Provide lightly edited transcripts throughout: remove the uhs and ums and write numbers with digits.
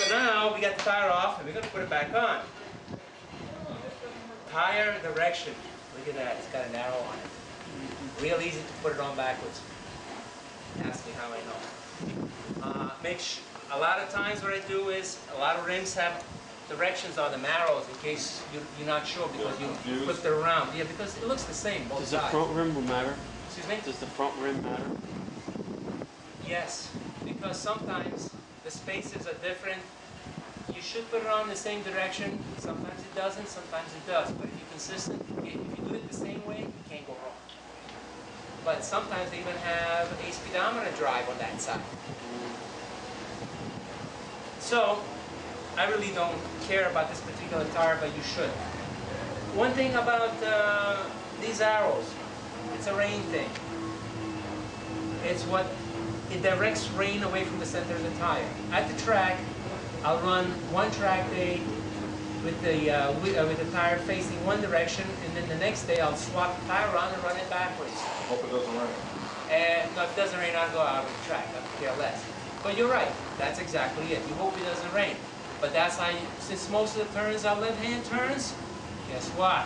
So now we got the tire off and we're going to put it back on. Tire direction. Look at that, it's got an arrow on it. Real easy to put it on backwards. Ask me how I know. A lot of times what I do is, a lot of rims have directions on the arrows in case you're not sure because you flip it around. Yeah, because it looks the same both sides. Does the front rim matter? Excuse me? Does the front rim matter? Yes, because sometimes the spaces are different. You should put it on the same direction. Sometimes it doesn't, sometimes it does. But if you're consistent, if you do it the same way, you can't go wrong. But sometimes they even have a speedometer drive on that side. So, I really don't care about this particular tire, but you should. One thing about these arrows, it's a rain thing. It directs rain away from the center of the tire. At the track, I'll run one track day with the tire facing one direction, and then the next day I'll swap the tire around and run it backwards. Hope it doesn't rain. And no, if it doesn't rain, I'll go out of the track. I could care less. But you're right. That's exactly it. You hope it doesn't rain. But that's how since most of the turns are left-hand turns, guess what?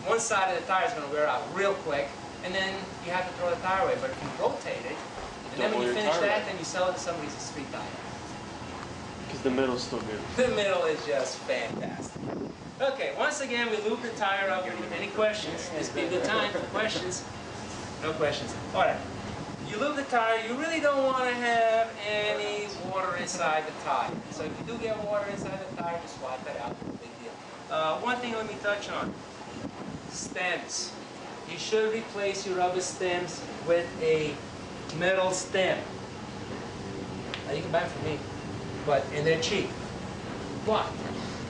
One side of the tire is going to wear out real quick, and then you have to throw the tire away. But if you rotate it, and then when you finish that, then you sell it to somebody who's a street tire. Because the middle's still good. The middle is just fantastic. Okay, once again, we lube the tire up. Any questions? This would be a good time for questions. No questions. All right. You lube the tire. You really don't want to have any water inside the tire. So if you do get water inside the tire, just swap that out. No big deal. One thing let me touch on. Stems. You should replace your rubber stems with a metal stem. Now you can buy them from me, and they're cheap. But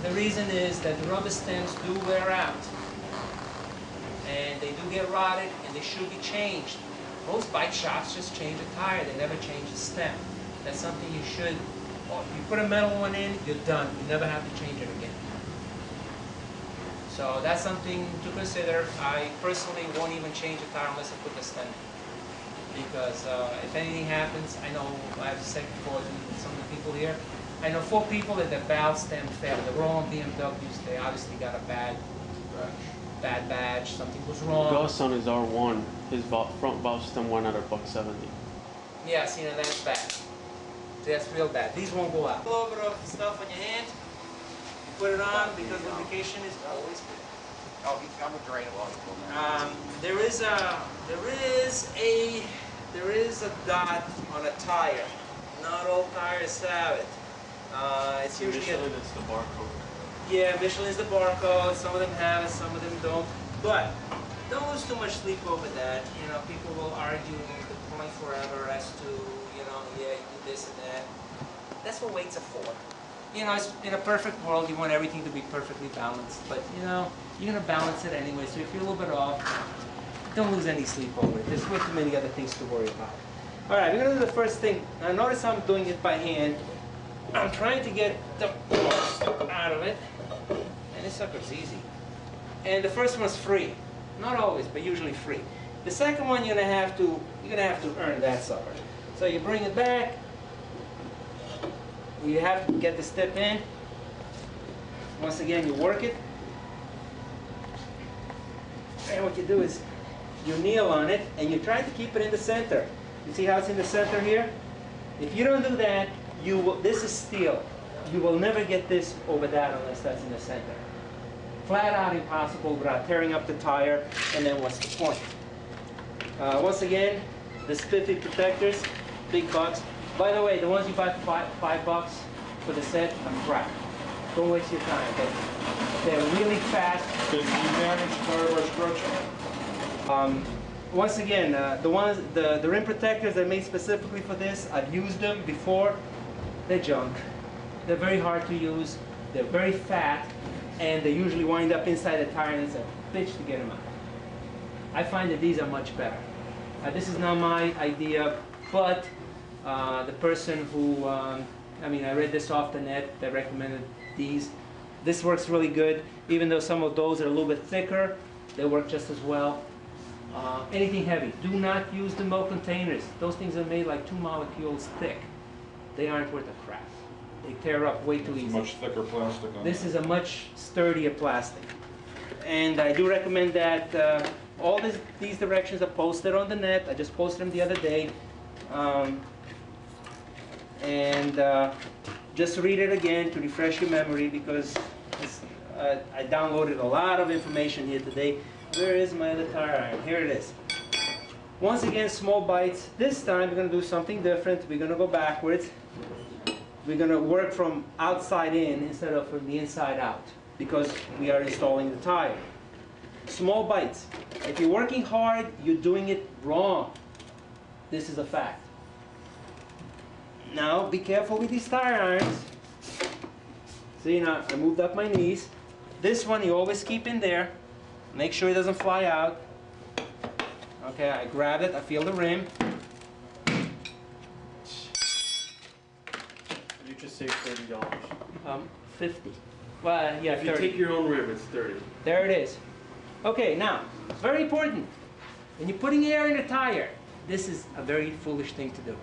the reason is that the rubber stems do wear out, and they do get rotted, and they should be changed. Most bike shops just change a tire; they never change the stem. That's something you should. If you put a metal one in, you're done. You never have to change it again. So that's something to consider. I personally won't even change a tire unless I put the stem in. Because if anything happens, I know, I have said before to some of the people here, I know 4 people that the valve stem failed. They were all on BMWs. They obviously got a bad badge. Something was wrong. Gus on his R1, his front valve stem went out at $170. Yeah, see, now that's bad. That's real bad. These won't go out. A little bit of stuff on your hand. Put it on because lubrication is always good. Oh, I'm gonna drain a lot of There is a dot on a tire. Not all tires have it. It's usually Michelin is the barcode. Yeah, Michelin is the barcode. Some of them have it, some of them don't. But don't lose too much sleep over that. You know, people will argue the point forever as to, yeah, you do this and that. That's what weights are for. You know, in a perfect world, you want everything to be perfectly balanced. But, you're going to balance it anyway. So if you're a little bit off, don't lose any sleep over it. There's way too many other things to worry about. All right, we're going to do the first thing. Now, notice I'm doing it by hand. I'm trying to get the most out of it. And this sucker's easy. And the first one's free. Not always, but usually free. The second one, you're going to have to earn that sucker. So you bring it back. You have to get the step in. Once again, you work it. And what you do is you kneel on it and you try to keep it in the center. You see how it's in the center here? If you don't do that, this is steel. You will never get this over that unless that's in the center. Flat out impossible without tearing up the tire, and then what's the point? Once again, the spiffy protectors, big bucks. By the way, the ones you buy for $5 for the set are crap. Don't waste your time. They're really fast. Did you damage tire by stretching? Once again, the rim protectors that are made specifically for this, I've used them before. They're junk. They're very hard to use. They're very fat, and they usually wind up inside the tire, and it's a bitch to get them out. I find that these are much better. This is not my idea, but the person who, I read this off the net that recommended these. This works really good, even though some of those are a little bit thicker, they work just as well. Anything heavy, do not use the milk containers. Those things are made like 2 molecules thick. they aren't worth a crap. They tear up way too It's easy. much thicker plastic on This it. is a much sturdier plastic. And I do recommend that all these directions are posted on the net. I just posted them the other day. Just read it again to refresh your memory, because I downloaded a lot of information here today. Where is my other tire iron? Here it is. Once again, small bites. This time we're going to do something different. We're going to go backwards. We're going to work from outside in instead of from the inside out, because we are installing the tire. Small bites. If you're working hard, you're doing it wrong. This is a fact. Now, be careful with these tire irons. See, now I moved up my knees. This one you always keep in there. Make sure it doesn't fly out. Okay, I grabbed it, I feel the rim. You just saved $30. 50. Well, yeah, If you 30. take your own rib, it's 30. There it is. Okay, now, very important. When you're putting air in the tire, this is a very foolish thing to do.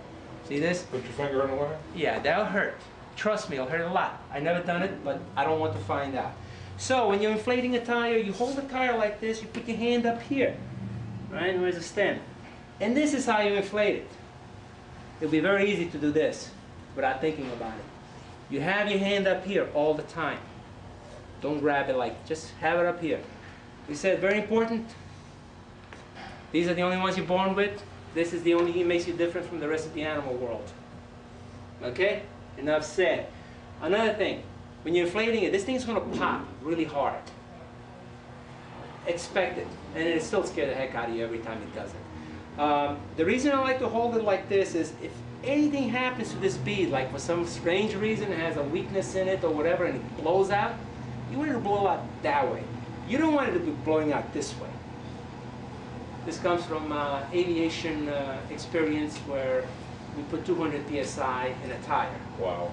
See this? Put your finger in the way? Yeah, that'll hurt. Trust me, it'll hurt a lot. I never done it, but I don't want to find out. So when you're inflating a tire, you hold the tire like this, you put your hand up here, right? Where's the stem? And this is how you inflate it. It'll be very easy to do this without thinking about it. You have your hand up here all the time. Don't grab it like, just have it up here. We said, very important. These are the only ones you're born with. This is the only thing that makes you different from the rest of the animal world. Okay? Enough said. Another thing, when you're inflating it, this thing's going to pop really hard. Expect it. And it still scare the heck out of you every time it does it. The reason I like to hold it like this is if anything happens to this bead, like for some strange reason it has a weakness in it or whatever and it blows out, you want it to blow out that way. You don't want it to be blowing out this way. This comes from aviation experience where we put 200 psi in a tire. Wow.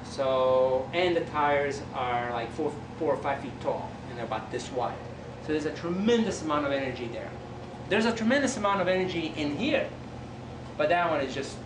So, and the tires are like 4 or 5 feet tall and they're about this wide. So there's a tremendous amount of energy there. There's a tremendous amount of energy in here, but that one is just